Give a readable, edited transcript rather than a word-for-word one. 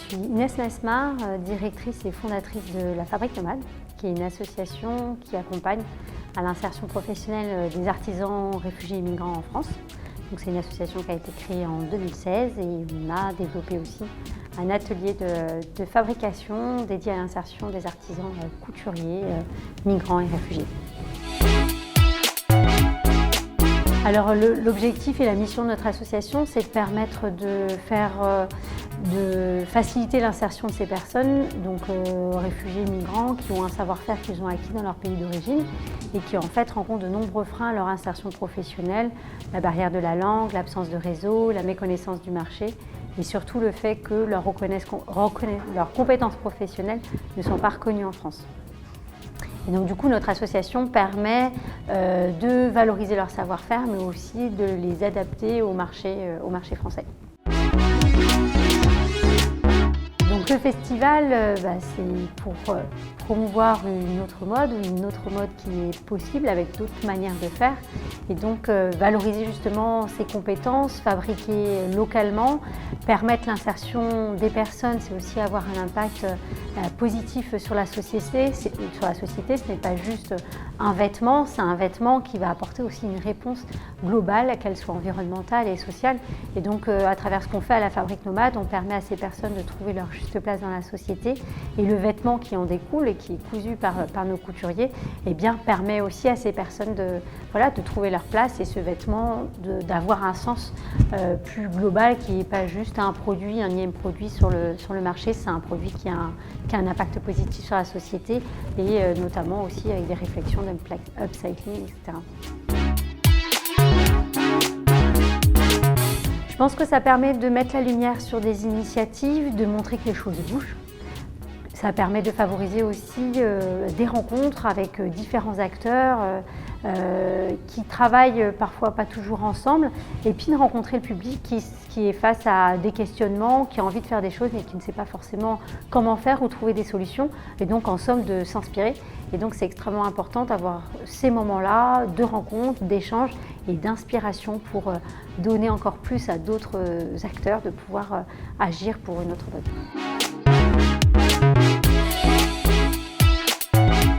suis Inès Mesmar, directrice et fondatrice de La Fabrique Nomade, qui est une association qui accompagne à l'insertion professionnelle des artisans réfugiés et migrants en France. C'est une association qui a été créée en 2016 et on a développé aussi un atelier de fabrication dédié à l'insertion des artisans couturiers, migrants et réfugiés. Alors l'objectif et la mission de notre association, c'est de permettre de faciliter l'insertion de ces personnes, donc réfugiés, migrants, qui ont un savoir-faire qu'ils ont acquis dans leur pays d'origine et qui en fait rencontrent de nombreux freins à leur insertion professionnelle, la barrière de la langue, l'absence de réseau, la méconnaissance du marché et surtout le fait que leurs compétences professionnelles ne sont pas reconnues en France. Et donc du coup, notre association permet de valoriser leur savoir-faire, mais aussi de les adapter au marché français. Donc le festival, c'est pour promouvoir une autre mode qui est possible avec d'autres manières de faire. Et donc valoriser justement ces compétences, fabriquer localement, permettre l'insertion des personnes, c'est aussi avoir un impact positif sur la société. Ce n'est pas juste un vêtement, c'est un vêtement qui va apporter aussi une réponse globale, qu'elle soit environnementale et sociale. Et donc à travers ce qu'on fait à la Fabrique Nomade, on permet à ces personnes de trouver leur juste place dans la société. Et le vêtement qui en découle et qui est cousu par nos couturiers, permet aussi à ces personnes de trouver leur place et ce vêtement d'avoir un sens plus global qui n'est pas juste un énième produit sur le marché, c'est un produit qui a un impact positif sur la société et notamment aussi avec des réflexions d'upcycling, etc. Je pense que ça permet de mettre la lumière sur des initiatives, de montrer que les choses bougent. Ça permet de favoriser aussi des rencontres avec différents acteurs qui travaillent parfois pas toujours ensemble et puis de rencontrer le public qui est face à des questionnements, qui a envie de faire des choses mais qui ne sait pas forcément comment faire ou trouver des solutions et donc en somme de s'inspirer. Et donc c'est extrêmement important d'avoir ces moments-là de rencontres, d'échanges et d'inspiration pour donner encore plus à d'autres acteurs de pouvoir agir pour une autre mode.